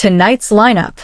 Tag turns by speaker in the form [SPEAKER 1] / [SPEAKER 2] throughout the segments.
[SPEAKER 1] tonight's lineup.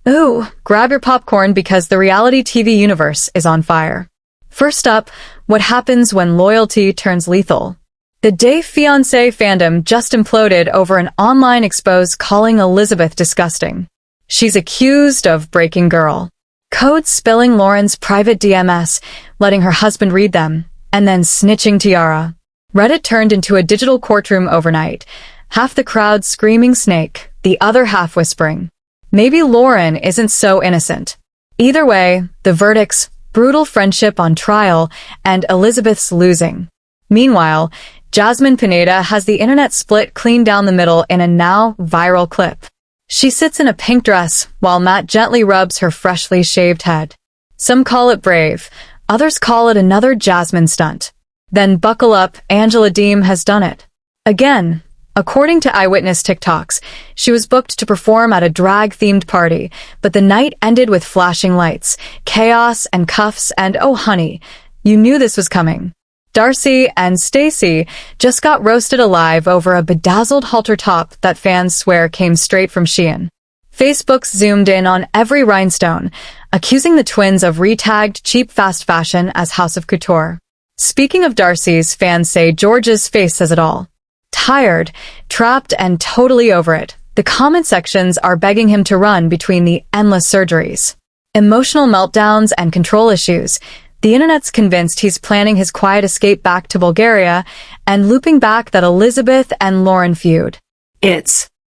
[SPEAKER 1] Ooh, grab your popcorn because the reality TV universe is on fire. First up, what happens when loyalty turns lethal? The day Fiancé fandom just imploded over an online expose calling Elizabeth disgusting. She's accused of breaking girl codes, spilling Lauren's private DMs, letting her husband read them, and then snitching to Yara. Reddit turned into a digital courtroom overnight, half the crowd screaming snake, the other half whispering, maybe Lauren isn't so innocent. Either way, the verdicts, brutal friendship on trial, and Elizabeth's losing. Meanwhile, Jasmine Peneda has the internet split clean down the middle in a now viral clip. She sits in a pink dress while Matt gently rubs her freshly shaved head. Some call it brave, others call it another Jasmine stunt. Then buckle up, Angela Deem has done it. Again, according to eyewitness TikToks, she was booked to perform at a drag-themed party, but the night ended with flashing lights, chaos and cuffs, and oh honey, you knew this was coming. Darcy and Stacy just got roasted alive over a bedazzled halter top that fans swear came straight from Shein. Facebook zoomed in on every rhinestone, accusing the twins of retagged cheap fast fashion as House of Couture. Speaking of Darcy's, fans say George's face says it all. Tired, trapped, and totally over it, the comment sections are begging him to run between the endless surgeries. Emotional meltdowns and control issues. The internet's convinced he's planning his quiet escape back to Bulgaria and looping back that Elizabeth and Lauren feud.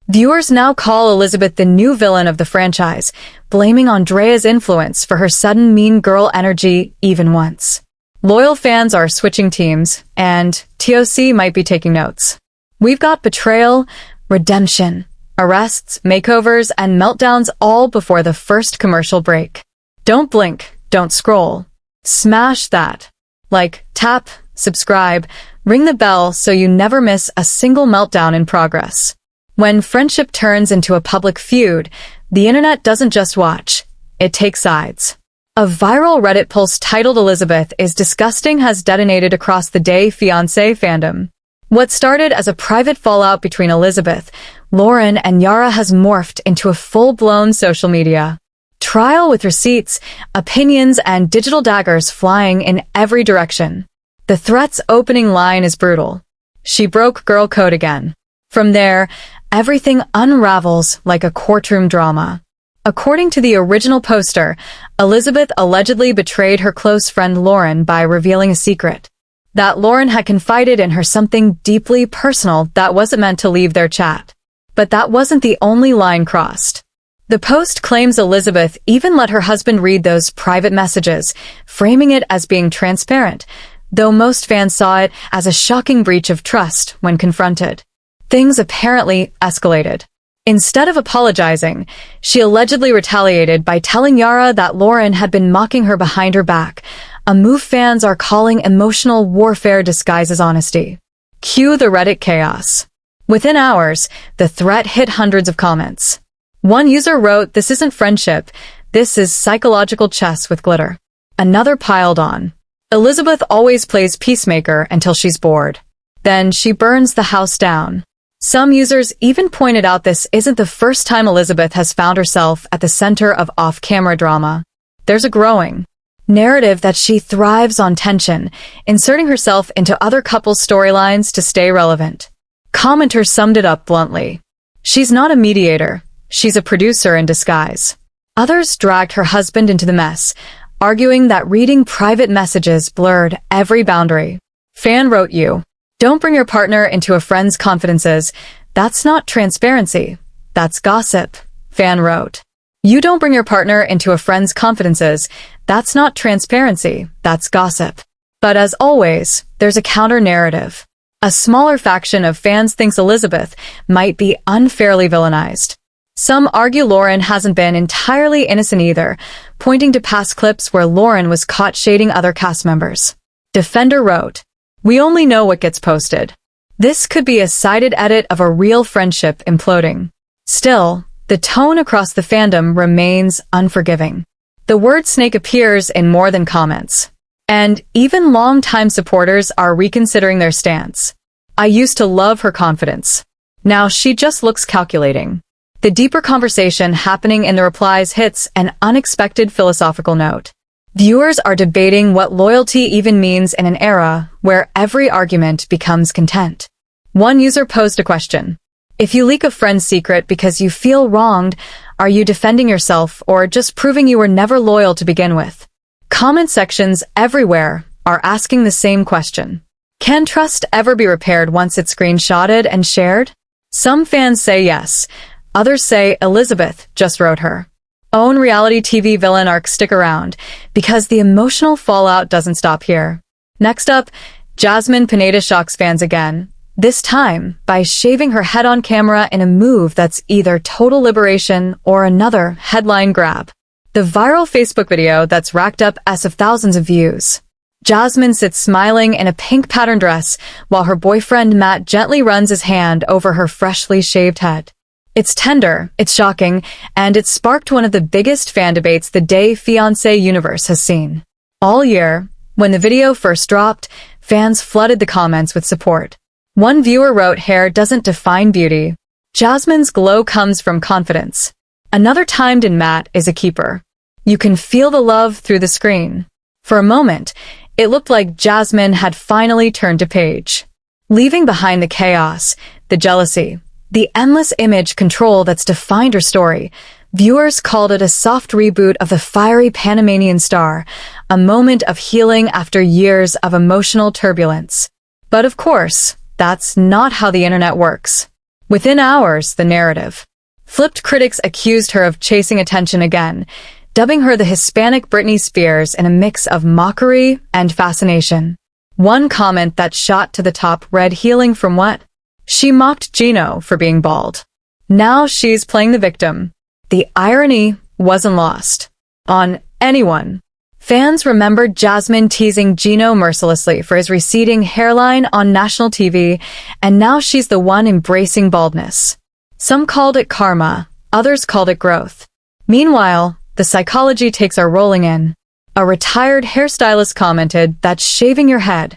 [SPEAKER 1] Viewers now call Elizabeth the new villain of the franchise, blaming Andrea's influence for her sudden mean girl energy even once. Loyal fans are switching teams, and TOC might be taking notes. We've got betrayal, redemption, arrests, makeovers, and meltdowns all before the first commercial break. Don't blink, don't scroll. Smash that. Like, tap, subscribe, ring the bell so you never miss a single meltdown in progress. When friendship turns into a public feud, the internet doesn't just watch, it takes sides. A viral Reddit post titled "Elizabeth is disgusting" has detonated across the day Fiancé fandom. What started as a private fallout between Elizabeth, Lauren, and Yara has morphed into a full-blown social media trial with receipts, opinions, and digital daggers flying in every direction. The threat's opening line is brutal. She broke girl code again. From there, everything unravels like a courtroom drama. According to the original poster, Elizabeth allegedly betrayed her close friend Lauren by revealing a secret. That Lauren had confided in her something deeply personal that wasn't meant to leave their chat. But that wasn't the only line crossed. The post claims Elizabeth even let her husband read those private messages, framing it as being transparent, though most fans saw it as a shocking breach of trust when confronted. Things apparently escalated. Instead of apologizing, she allegedly retaliated by telling Yara that Lauren had been mocking her behind her back, a move fans are calling emotional warfare disguised as honesty. Cue the Reddit chaos. Within hours, the threat hit hundreds of comments. One user wrote, "This isn't friendship, this is psychological chess with glitter." Another piled on, "Elizabeth always plays peacemaker until she's bored. Then she burns the house down." Some users even pointed out this isn't the first time Elizabeth has found herself at the center of off-camera drama. There's a growing narrative that she thrives on tension, inserting herself into other couples' storylines to stay relevant. Commenters summed it up bluntly. She's not a mediator. She's a producer in disguise. Others dragged her husband into the mess, arguing that reading private messages blurred every boundary. Fan wrote, "You don't bring your partner into a friend's confidences. That's not transparency. That's gossip." Fan wrote, "You don't bring your partner into a friend's confidences. That's not transparency. That's gossip." But as always, there's a counter-narrative. A smaller faction of fans thinks Elizabeth might be unfairly villainized. Some argue Lauren hasn't been entirely innocent either, pointing to past clips where Lauren was caught shading other cast members. Defender wrote, "We only know what gets posted." This could be a cited edit of a real friendship imploding. Still, the tone across the fandom remains unforgiving. The word snake appears in more than comments. And even longtime supporters are reconsidering their stance. "I used to love her confidence. Now she just looks calculating." The deeper conversation happening in the replies hits an unexpected philosophical note. Viewers are debating what loyalty even means in an era where every argument becomes content. One user posed a question. If you leak a friend's secret because you feel wronged, are you defending yourself or just proving you were never loyal to begin with? Comment sections everywhere are asking the same question. Can trust ever be repaired once it's screenshotted and shared? Some fans say yes. Others say Elizabeth just wrote her own reality TV villain arc. Stick around, because the emotional fallout doesn't stop here. Next up, Jasmine Peneda shocks fans again, this time by shaving her head on camera in a move that's either total liberation or another headline grab. The viral Facebook video that's racked up of thousands of views. Jasmine sits smiling in a pink pattern dress while her boyfriend Matt gently runs his hand over her freshly shaved head. It's tender, it's shocking, and it sparked one of the biggest fan debates the Fiancé universe has seen. All year, when the video first dropped, fans flooded the comments with support. One viewer wrote, "Hair doesn't define beauty. Jasmine's glow comes from confidence." Another timed in Matt is a keeper. "You can feel the love through the screen." For a moment, it looked like Jasmine had finally turned a page, leaving behind the chaos, the jealousy, the endless image control that's defined her story. Viewers called it a soft reboot of the fiery Panamanian star, a moment of healing after years of emotional turbulence. But of course, that's not how the internet works. Within hours, the narrative flipped. Critics accused her of chasing attention again, dubbing her the Hispanic Britney Spears in a mix of mockery and fascination. One comment that shot to the top read, "Healing from what? She mocked Gino for being bald. Now she's playing the victim." The irony wasn't lost on anyone. Fans remembered Jasmine teasing Gino mercilessly for his receding hairline on national TV, and now she's the one embracing baldness. Some called it karma, others called it growth. Meanwhile, the psychology takes are rolling in. A retired hairstylist commented that shaving your head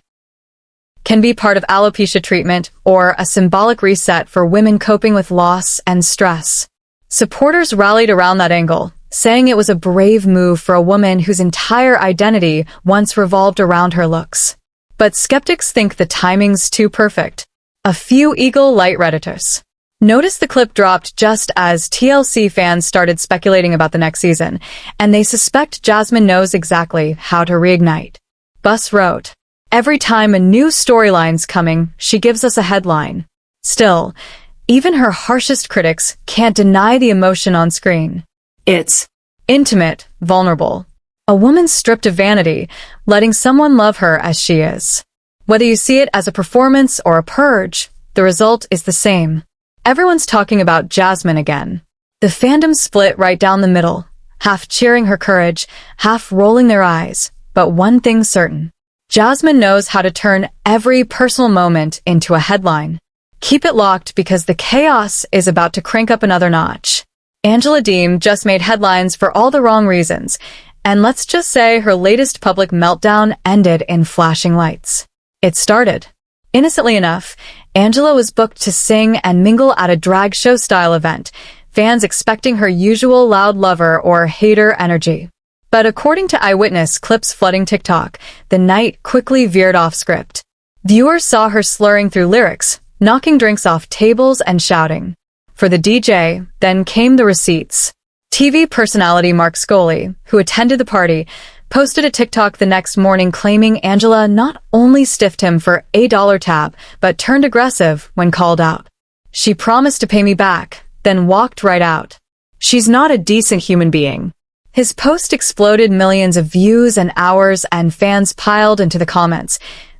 [SPEAKER 1] can be part of alopecia treatment or a symbolic reset for women coping with loss and stress. Supporters rallied around that angle, saying it was a brave move for a woman whose entire identity once revolved around her looks. But skeptics think the timing's too perfect. A few eagle-light Redditors noticed the clip dropped just as TLC fans started speculating about the next season, and they suspect Jasmine knows exactly how to reignite. Bus wrote, "Every time a new storyline's coming, she gives us a headline." Still, even her harshest critics can't deny the emotion on screen. It's intimate, vulnerable. A woman stripped of vanity, letting someone love her as she is. Whether you see it as a performance or a purge, the result is the same. Everyone's talking about Jasmine again. The fandom split right down the middle, half cheering her courage, half rolling their eyes. But one thing's certain. Jasmine knows how to turn every personal moment into a headline. Keep it locked, because the chaos is about to crank up another notch. Angela Deem just made headlines for all the wrong reasons, and let's just say her latest public meltdown ended in flashing lights. It started. Innocently enough, Angela was booked to sing and mingle at a drag show-style event, fans expecting her usual loud lover or hater energy. But according to eyewitness clips flooding TikTok, the night quickly veered off script. Viewers saw her slurring through lyrics, knocking drinks off tables and shouting for the DJ. Then came the receipts. TV personality Mark Scully, who attended the party, posted a TikTok the next morning claiming Angela not only stiffed him for a dollar tab, but turned aggressive when called out. "She promised to pay me back, then walked right out. She's not a decent human being." His post exploded millions of views and hours, and fans piled into the comments,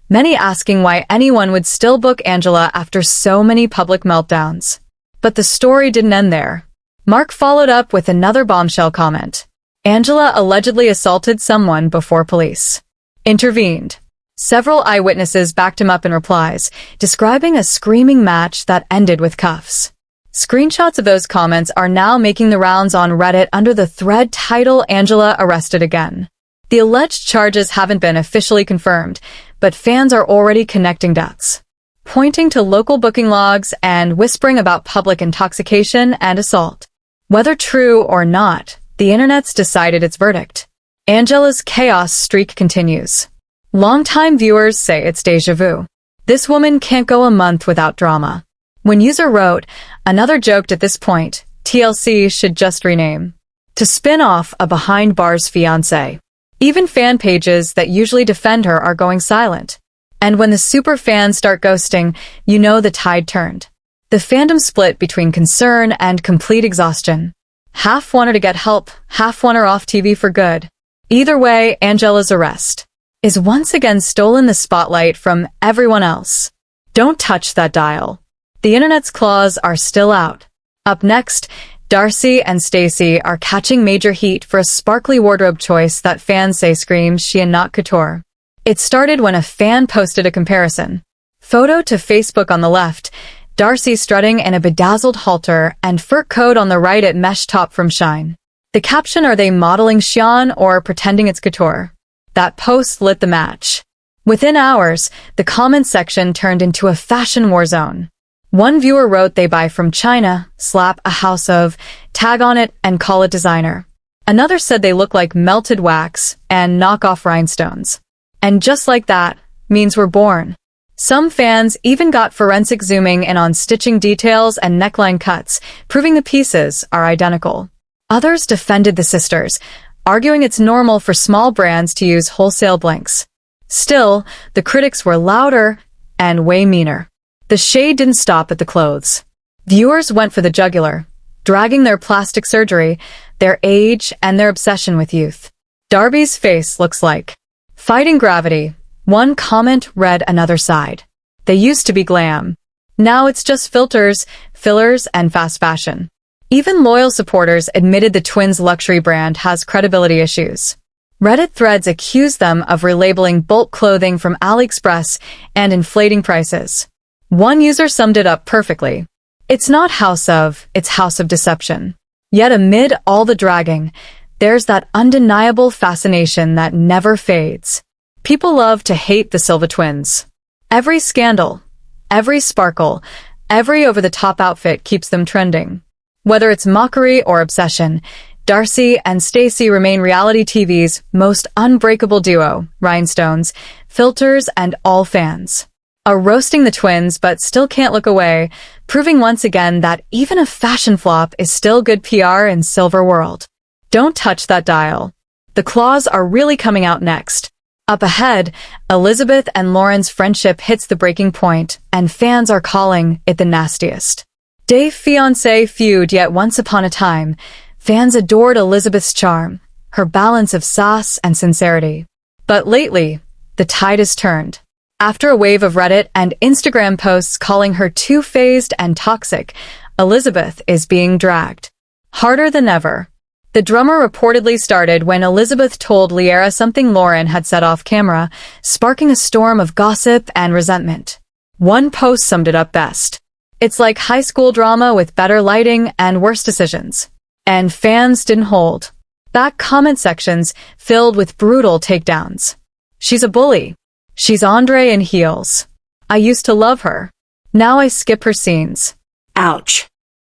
[SPEAKER 1] many asking why anyone would still book Angela after so many public meltdowns. But the story didn't end there. Mark followed up with another bombshell comment. Angela allegedly assaulted someone before police intervened. Several eyewitnesses backed him up in replies, describing a screaming match that ended with cuffs. Screenshots of those comments are now making the rounds on Reddit under the thread title "Angela Arrested Again." The alleged charges haven't been officially confirmed, but fans are already connecting dots. pointing to local booking logs and whispering about public intoxication and assault. Whether true or not, the internet's decided its verdict. Angela's chaos streak continues. Longtime viewers say it's déjà vu. This woman can't go a month without drama. When user wrote, another joked at this point, TLC should just rename to spin off a behind bars fiancé. Even fan pages that usually defend her are going silent. And when the super fans start ghosting, you know the tide turned. The fandom split between concern and complete exhaustion. Half want her to get help, half want her off TV for good. Either way, Angela's arrest is once again stolen the spotlight from everyone else. Don't touch that dial. The internet's claws are still out. Up next, Darcy and Stacy are catching major heat for a sparkly wardrobe choice that fans say screams she and not couture. It started when a fan posted a comparison photo to Facebook on the left, Darcy strutting in a bedazzled halter and fur coat on the right at mesh top from Shine. The caption, are they modeling Xian or pretending it's couture? That post lit the match. Within hours, the comment section turned into a fashion war zone. One viewer wrote they buy from China, slap a house of, tag on it and call it designer. Another said they look like melted wax and knock off rhinestones. And just like that, memes were born. Some fans even got forensic zooming in on stitching details and neckline cuts, proving the pieces are identical. Others defended the sisters, arguing it's normal for small brands to use wholesale blinks. Still, the critics were louder and way meaner. The shade didn't stop at the clothes. Viewers went for the jugular, dragging their plastic surgery, their age, and their obsession with youth. Darby's face looks like fighting gravity. One comment read another side. They used to be glam. Now it's just filters, fillers, and fast fashion. Even loyal supporters admitted the twins' luxury brand has credibility issues. Reddit threads accused them of relabeling bulk clothing from AliExpress and inflating prices. One user summed it up perfectly. It's not house of, it's house of deception. Yet amid all the dragging, there's that undeniable fascination that never fades. People love to hate the Silva twins. Every scandal, every sparkle, every over-the-top outfit keeps them trending. Whether it's mockery or obsession, Darcy and Stacy remain reality TV's most unbreakable duo, rhinestones, filters, and all fans. Are roasting the twins but still can't look away, proving once again that even a fashion flop is still good PR in Silver World. Don't touch that dial. The claws are really coming out next. Up ahead, Elizabeth and Lauren's friendship hits the breaking point, and fans are calling it the nastiest. Fiancé feud. Yet once upon a time, fans adored Elizabeth's charm, her balance of sass and sincerity. But lately, the tide has turned. After a wave of Reddit and Instagram posts calling her two-faced and toxic, Elizabeth is being dragged harder than ever. The drama reportedly started when Elizabeth told Liera something Lauren had said off camera, sparking a storm of gossip and resentment. One post summed it up best. It's like high school drama with better lighting and worse decisions. And fans didn't hold back. Comment sections filled with brutal takedowns. She's a bully. She's Andre in heels. I used to love her. Now I skip her scenes. Ouch.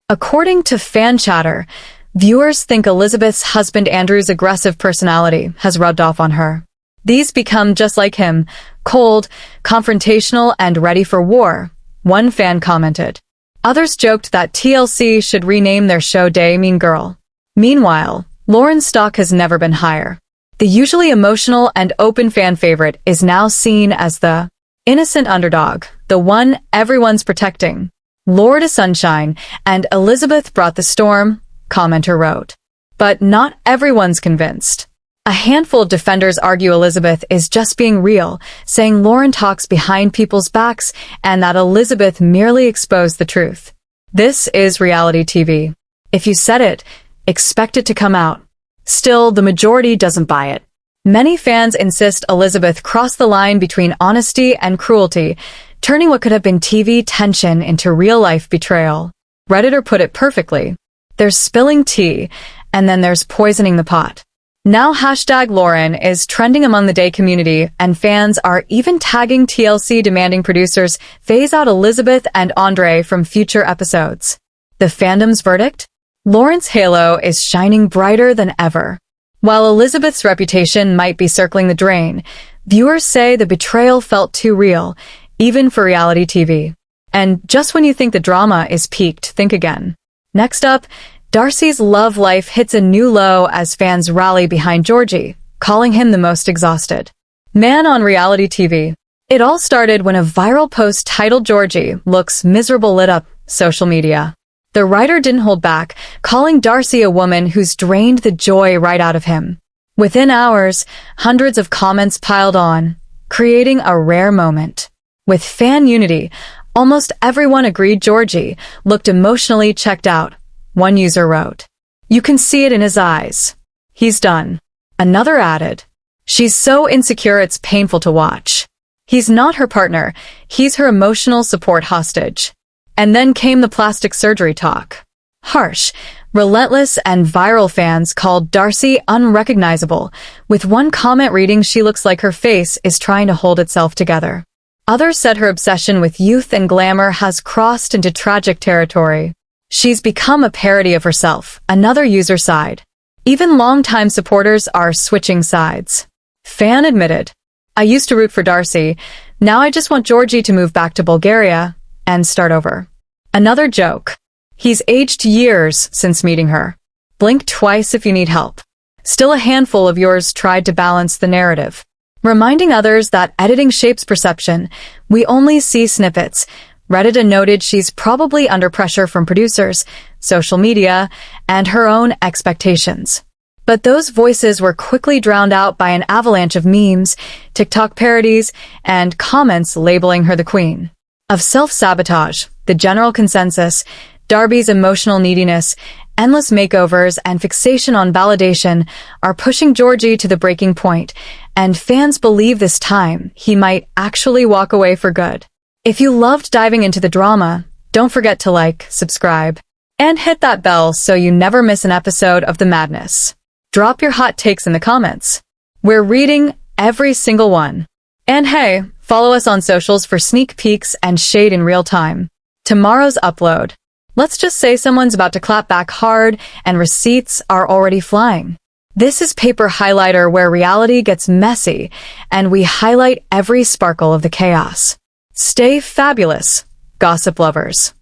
[SPEAKER 1] According to fan chatter, viewers think Elizabeth's husband Andrew's aggressive personality has rubbed off on her. These become just like him, cold, confrontational, and ready for war, one fan commented. Others joked that TLC should rename their show Mean Girl. Meanwhile, Lauren's stock has never been higher. The usually emotional and open fan favorite is now seen as the innocent underdog, the one everyone's protecting. Lord of Sunshine and Elizabeth brought the storm, commenter wrote. But not everyone's convinced. A handful of defenders argue Elizabeth is just being real, saying Lauren talks behind people's backs and that Elizabeth merely exposed the truth. This is reality TV. If you said it, expect it to come out. Still, the majority doesn't buy it. Many fans insist Elizabeth crossed the line between honesty and cruelty, turning what could have been TV tension into real-life betrayal. Redditor put it perfectly. There's spilling tea, and then there's poisoning the pot. Now hashtag Lauren is trending among the Day community, and fans are even tagging TLC demanding producers phase out Elizabeth and Andre from future episodes. The fandom's verdict? Lauren's halo is shining brighter than ever. While Elizabeth's reputation might be circling the drain, viewers say the betrayal felt too real, even for reality TV. And just when you think the drama is peaked, think again. Next up, Darcy's love life hits a new low as fans rally behind Georgie, calling him the most exhausted man on reality TV. It all started when a viral post titled "Georgie looks miserable" lit up social media. The writer didn't hold back, calling Darcy a woman who's drained the joy right out of him. Within hours, hundreds of comments piled on, creating a rare moment. With fan unity, almost everyone agreed Georgie looked emotionally checked out. One user wrote, "You can see it in his eyes. He's done." Another added, "She's so insecure it's painful to watch. He's not her partner, he's her emotional support hostage." And then came the plastic surgery talk. Harsh, relentless, and viral fans called Darcy unrecognizable, with one comment reading she looks like her face is trying to hold itself together. Others said her obsession with youth and glamour has crossed into tragic territory. She's become a parody of herself, another user sighed. Even longtime supporters are switching sides. Fan admitted, "I used to root for Darcy, now I just want Georgie to move back to Bulgaria and start over." Another joke, "He's aged years since meeting her. Blink twice if you need help." Still a handful of yours tried to balance the narrative, reminding others that editing shapes perception. We only see snippets. Reddit noted she's probably under pressure from producers, social media, and her own expectations. But those voices were quickly drowned out by an avalanche of memes, TikTok parodies, and comments labeling her the queen of self-sabotage. The general consensus, Darby's emotional neediness, endless makeovers, and fixation on validation are pushing Georgie to the breaking point, and fans believe this time he might actually walk away for good. If you loved diving into the drama, don't forget to like, subscribe, and hit that bell so you never miss an episode of the madness. Drop your hot takes in the comments. We're reading every single one. And hey, follow us on socials for sneak peeks and shade in real time. Tomorrow's upload. Let's just say someone's about to clap back hard and receipts are already flying. This is Paper Highlighter, where reality gets messy and we highlight every sparkle of the chaos. Stay fabulous, gossip lovers.